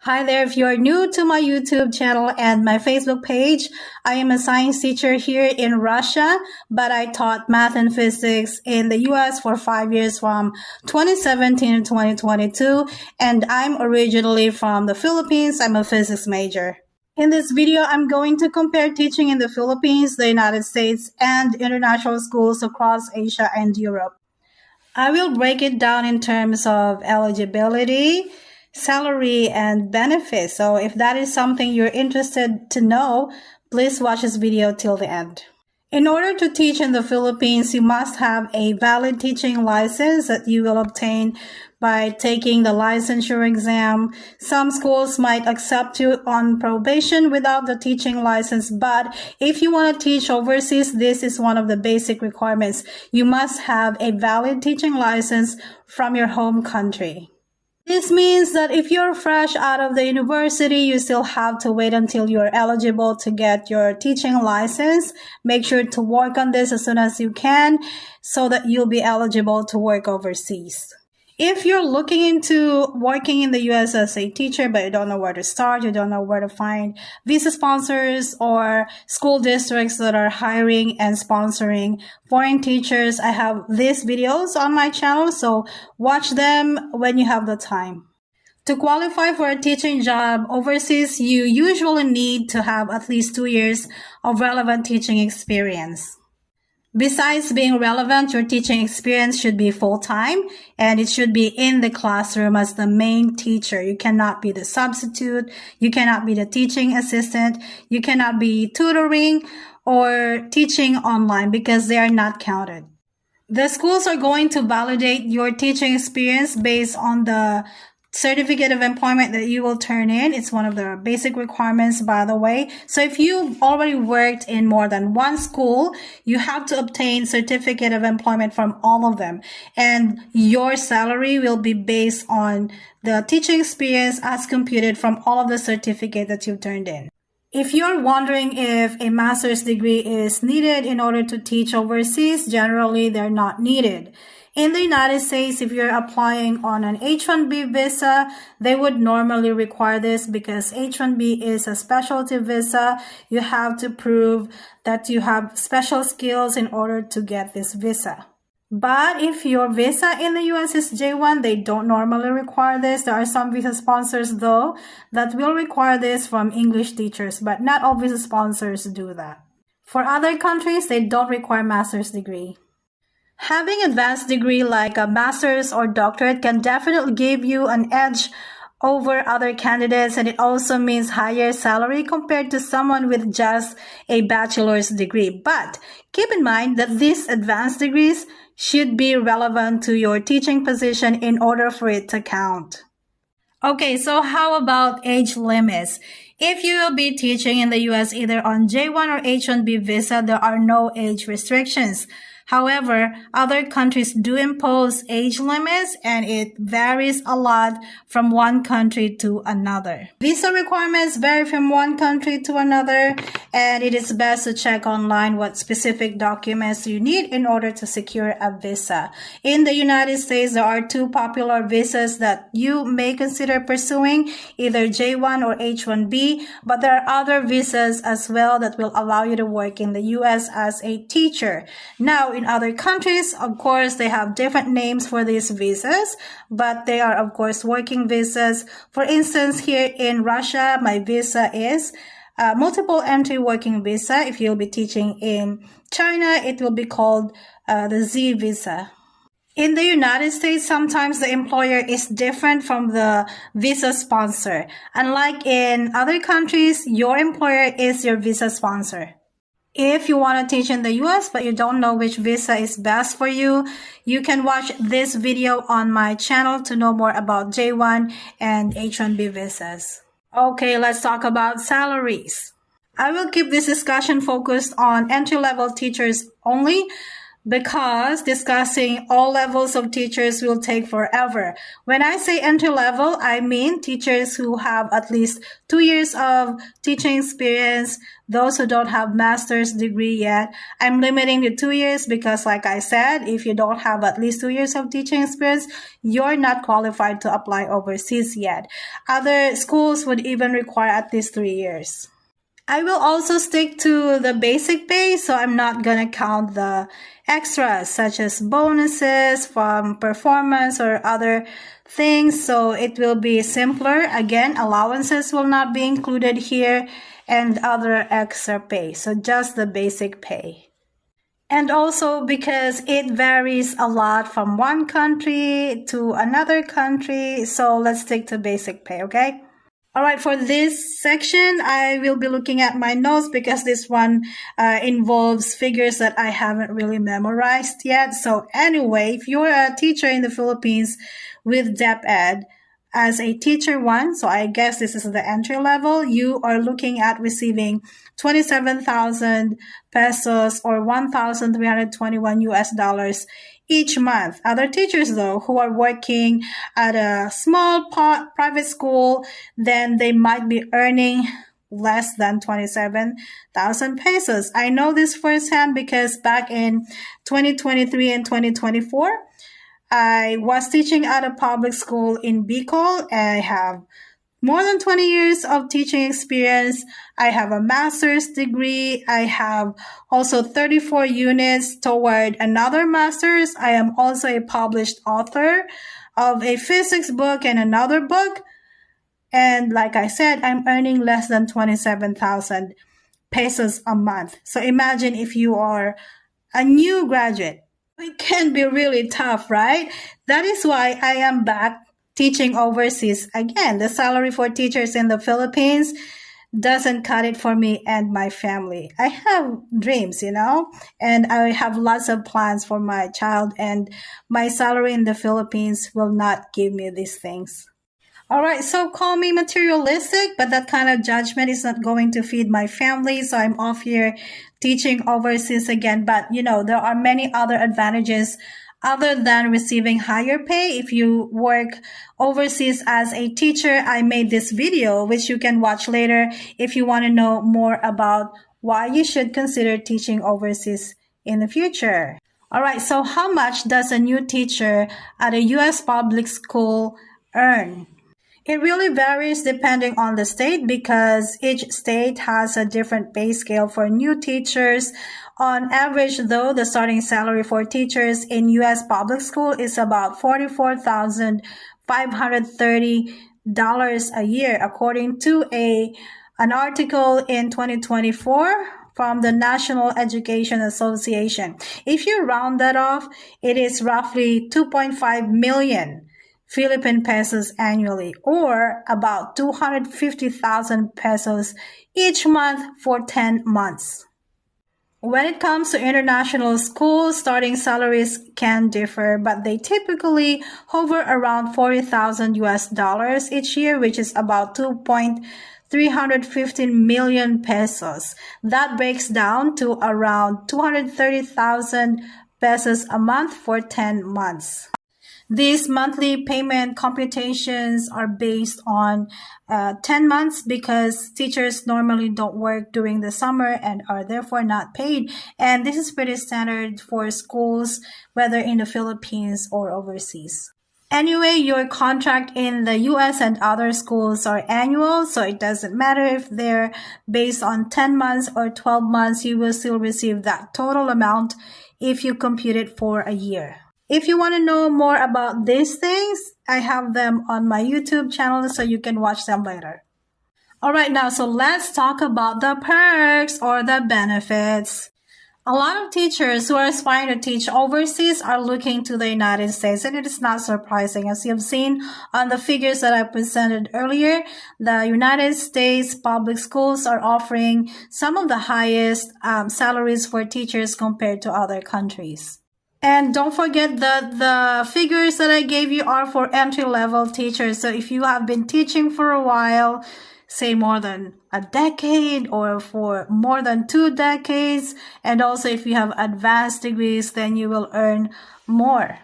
Hi there, if you're new to my YouTube channel and my Facebook page, I am a science teacher here in Russia, but I taught math and physics in the US for 5 years from 2017 to 2022, and I'm originally from the Philippines. I'm a physics major. In this video, I'm going to compare teaching in the Philippines, the United States, and international schools across Asia and Europe. I will break it down in terms of eligibility, salary, and benefits. So if that is something you're interested to know, please watch this video till the end. In order to teach in the Philippines, you must have a valid teaching license that you will obtain by taking the licensure exam. Some schools might accept you on probation without the teaching license, but if you want to teach overseas, this is one of the basic requirements. You must have a valid teaching license from your home country. This means that if you're fresh out of the university, you still have to wait until you're eligible to get your teaching license. Make sure to work on this as soon as you can so that you'll be eligible to work overseas. If you're looking into working in the US as a teacher, but you don't know where to start, you don't know where to find visa sponsors or school districts that are hiring and sponsoring foreign teachers, I have these videos on my channel, so watch them when you have the time. To qualify for a teaching job overseas, you usually need to have at least 2 years of relevant teaching experience. Besides being relevant, your teaching experience should be full-time and it should be in the classroom as the main teacher. You cannot be the substitute. You cannot be the teaching assistant. You cannot be tutoring or teaching online because they are not counted. The schools are going to validate your teaching experience based on the certificate of employment that you will turn in. It's one of the basic requirements, by the way. So if you've already worked in more than one school, you have to obtain certificate of employment from all of them. And your salary will be based on the teaching experience as computed from all of the certificate that you've turned in. If you're wondering if a master's degree is needed in order to teach overseas, generally they're not needed. In the United States, if you're applying on an H-1B visa, they would normally require this because H-1B is a specialty visa. You have to prove that you have special skills in order to get this visa. But if your visa in the US is J1, they don't normally require this. There are some visa sponsors, though, that will require this from English teachers, but not all visa sponsors do that. For other countries, they don't require master's degree. Having advanced degree like a master's or doctorate can definitely give you an edge over other candidates, and it also means higher salary compared to someone with just a bachelor's degree. But keep in mind that these advanced degrees should be relevant to your teaching position in order for it to count. Okay, so how about age limits? If you will be teaching in the US either on J1 or H-1B visa, there are no age restrictions. However, other countries do impose age limits and it varies a lot from one country to another. Visa requirements vary from one country to another, and it is best to check online what specific documents you need in order to secure a visa. In the United States, there are two popular visas that you may consider pursuing, either J1 or H-1B, but there are other visas as well that will allow you to work in the US as a teacher. Now, in other countries, of course, they have different names for these visas, but they are, of course, working visas. For instance, here in Russia, my visa is multiple entry working visa. If you'll be teaching in China, it will be called the Z visa. In the United States, sometimes the employer is different from the visa sponsor. Unlike in other countries, your employer is your visa sponsor. If you want to teach in the US but you don't know which visa is best for you, you can watch this video on my channel to know more about J1 and H-1B visas. Okay, let's talk about salaries. I will keep this discussion focused on entry-level teachers only, because discussing all levels of teachers will take forever. When I say entry level, I mean teachers who have at least 2 years of teaching experience, those who don't have master's degree yet. I'm limiting to 2 years because, like I said, if you don't have at least 2 years of teaching experience, you're not qualified to apply overseas yet. Other schools would even require at least 3 years. I will also stick to the basic pay, so I'm not gonna count the extras such as bonuses from performance or other things, so it will be simpler. Again, allowances will not be included here and other extra pay, so just the basic pay. And also because it varies a lot from one country to another country, so let's stick to basic pay, okay? All right, for this section, I will be looking at my notes because this one involves figures that I haven't really memorized yet. So anyway, if you're a teacher in the Philippines with DepEd as a teacher one, so I guess this is the entry level, you are looking at receiving 27,000 pesos or 1,321 US dollars each month. Other teachers, though, who are working at a small private school, then they might be earning less than 27,000 pesos. I know this firsthand because back in 2023 and 2024, I was teaching at a public school in Bicol. I have more than 20 years of teaching experience. I have a master's degree. I have also 34 units toward another master's. I am also a published author of a physics book and another book. And like I said, I'm earning less than 27,000 pesos a month. So imagine if you are a new graduate. It can be really tough, right? That is why I am back teaching overseas. Again, the salary for teachers in the Philippines doesn't cut it for me and my family. I have dreams, and I have lots of plans for my child, and my salary in the Philippines will not give me these things. All right, so call me materialistic, but that kind of judgment is not going to feed my family, so I'm off here teaching overseas again. But, there are many other advantages other than receiving higher pay. If you work overseas as a teacher, I made this video, which you can watch later if you want to know more about why you should consider teaching overseas in the future. All right, so how much does a new teacher at a U.S. public school earn? It really varies depending on the state because each state has a different pay scale for new teachers. On average, though, the starting salary for teachers in U.S. public school is about $44,530 a year, according to an article in 2024 from the National Education Association. If you round that off, it is roughly 2.5 million Philippine pesos annually, or about 250,000 pesos each month for 10 months. When it comes to international schools, starting salaries can differ, but they typically hover around 40,000 US dollars each year, which is about 2.315 million pesos. That breaks down to around 230,000 pesos a month for 10 months. These monthly payment computations are based on 10 months because teachers normally don't work during the summer and are therefore not paid. And this is pretty standard for schools, whether in the Philippines or overseas. Anyway, your contract in the US and other schools are annual, so it doesn't matter if they're based on 10 months or 12 months, you will still receive that total amount if you compute it for a year. If you want to know more about these things, I have them on my YouTube channel so you can watch them later. All right, now, so let's talk about the perks or the benefits. A lot of teachers who are aspiring to teach overseas are looking to the United States, and it is not surprising. As you have seen on the figures that I presented earlier, the United States public schools are offering some of the highest salaries for teachers compared to other countries. And don't forget that the figures that I gave you are for entry-level teachers. So if you have been teaching for a while, say more than a decade or for more than 2 decades. And also if you have advanced degrees, then you will earn more.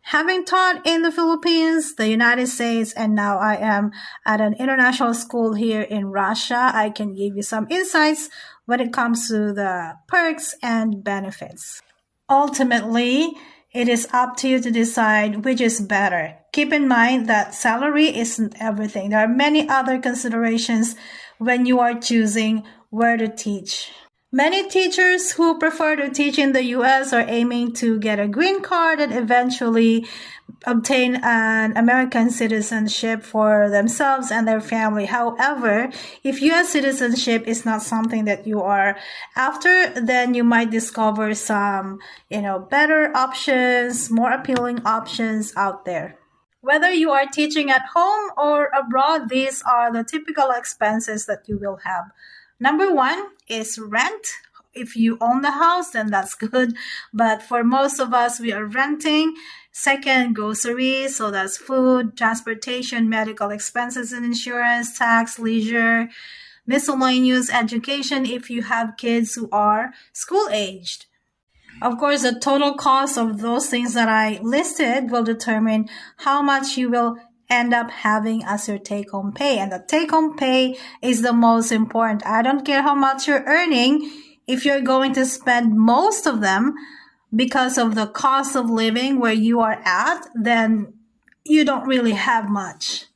Having taught in the Philippines, the United States, and now I am at an international school here in Russia, I can give you some insights when it comes to the perks and benefits. Ultimately, it is up to you to decide which is better. Keep in mind that salary isn't everything. There are many other considerations when you are choosing where to teach. Many teachers who prefer to teach in the US are aiming to get a green card and eventually obtain an American citizenship for themselves and their family. However, if US citizenship is not something that you are after, then you might discover some, better options, more appealing options out there. Whether you are teaching at home or abroad, these are the typical expenses that you will have. Number one is rent. If you own the house, then that's good. But for most of us, we are renting. Second, groceries. So that's food, transportation, medical expenses and insurance, tax, leisure, miscellaneous education if you have kids who are school-aged. Of course, the total cost of those things that I listed will determine how much you will end up having as your take-home pay. And the take-home pay is the most important. I don't care how much you're earning. If you're going to spend most of them because of the cost of living where you are at, then you don't really have much.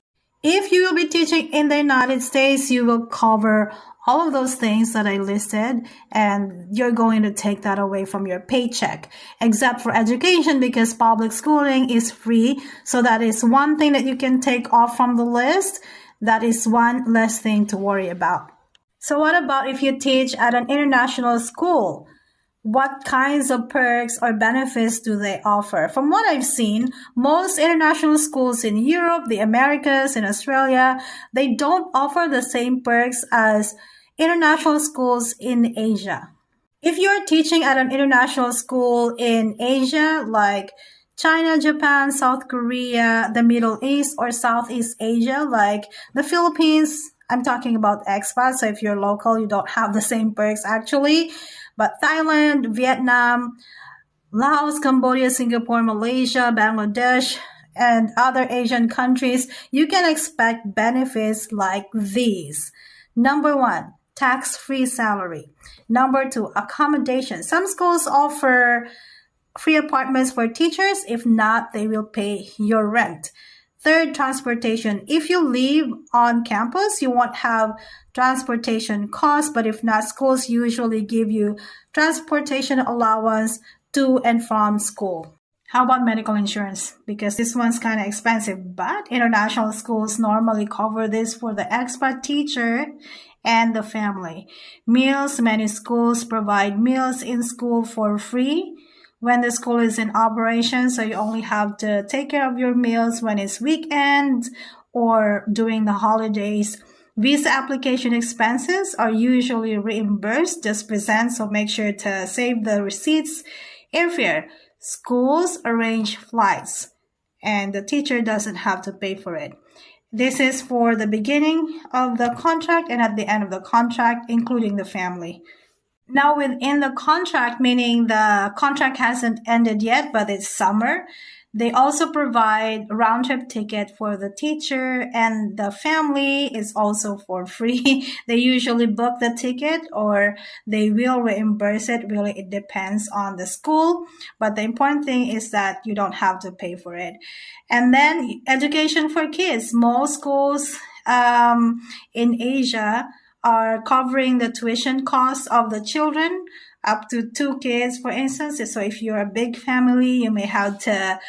If you will be teaching in the United States, you will cover all of those things that I listed, and you're going to take that away from your paycheck, except for education because public schooling is free. So that is one thing that you can take off from the list. That is one less thing to worry about. So what about if you teach at an international school? What kinds of perks or benefits do they offer? From what I've seen, most international schools in Europe, the Americas, in Australia, they don't offer the same perks as international schools in Asia. If you're teaching at an international school in Asia, like China, Japan, South Korea, the Middle East, or Southeast Asia, like the Philippines, I'm talking about expats, so if you're local, you don't have the same perks actually. But Thailand, Vietnam, Laos, Cambodia, Singapore, Malaysia, Bangladesh, and other Asian countries, you can expect benefits like these. Number one, tax-free salary. Number two, accommodation. Some schools offer free apartments for teachers. If not, they will pay your rent. Third, transportation. If you live on campus, you won't have transportation costs, but if not, schools usually give you transportation allowance to and from school. How about medical insurance? Because this one's kind of expensive, but international schools normally cover this for the expat teacher and the family. Meals, many schools provide meals in school for free when the school is in operation, so you only have to take care of your meals when it's weekend or during the holidays. Visa application expenses are usually reimbursed, just present, so make sure to save the receipts. Airfare. Schools arrange flights, and the teacher doesn't have to pay for it. This is for the beginning of the contract and at the end of the contract, including the family. Now within the contract, meaning the contract hasn't ended yet, but it's summer, they also provide round-trip ticket for the teacher, and the family is also for free. They usually book the ticket or they will reimburse it. Really, it depends on the school. But the important thing is that you don't have to pay for it. And then education for kids. Most schools in Asia are covering the tuition costs of the children, up to 2 kids, for instance. So if you're a big family, you may have to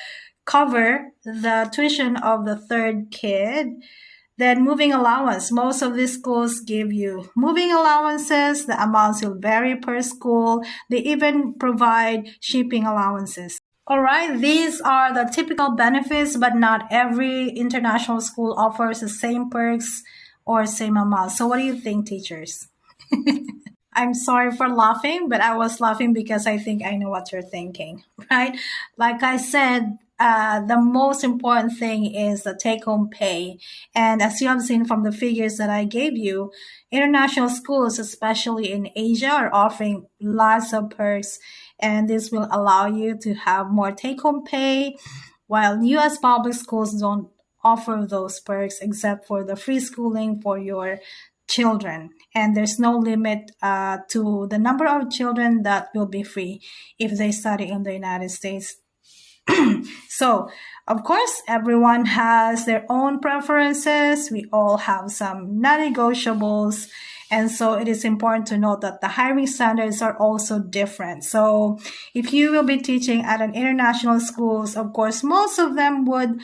cover the tuition of the third kid. Then moving allowance. Most of these schools give you moving allowances. The amounts will vary per school. They even provide shipping allowances. All right, these are the typical benefits, but not every international school offers the same perks or same amount. So what do you think, teachers? I'm sorry for laughing, but I was laughing because I think I know what you're thinking, right? Like I said, the most important thing is the take-home pay. And as you have seen from the figures that I gave you, international schools, especially in Asia, are offering lots of perks, and this will allow you to have more take-home pay, while U.S. public schools don't offer those perks except for the free schooling for your children. And there's no limit to the number of children that will be free if they study in the United States. So, of course, everyone has their own preferences. We all have some non-negotiables. And so it is important to note that the hiring standards are also different. So if you will be teaching at an international schools, of course, most of them would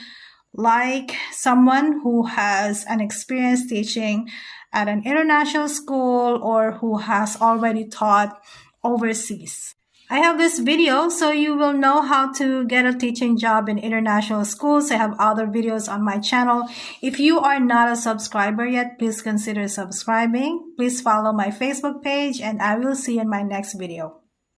like someone who has an experience teaching at an international school or who has already taught overseas. I have this video so you will know how to get a teaching job in international schools. I have other videos on my channel. If you are not a subscriber yet, please consider subscribing. Please follow my Facebook page, and I will see you in my next video.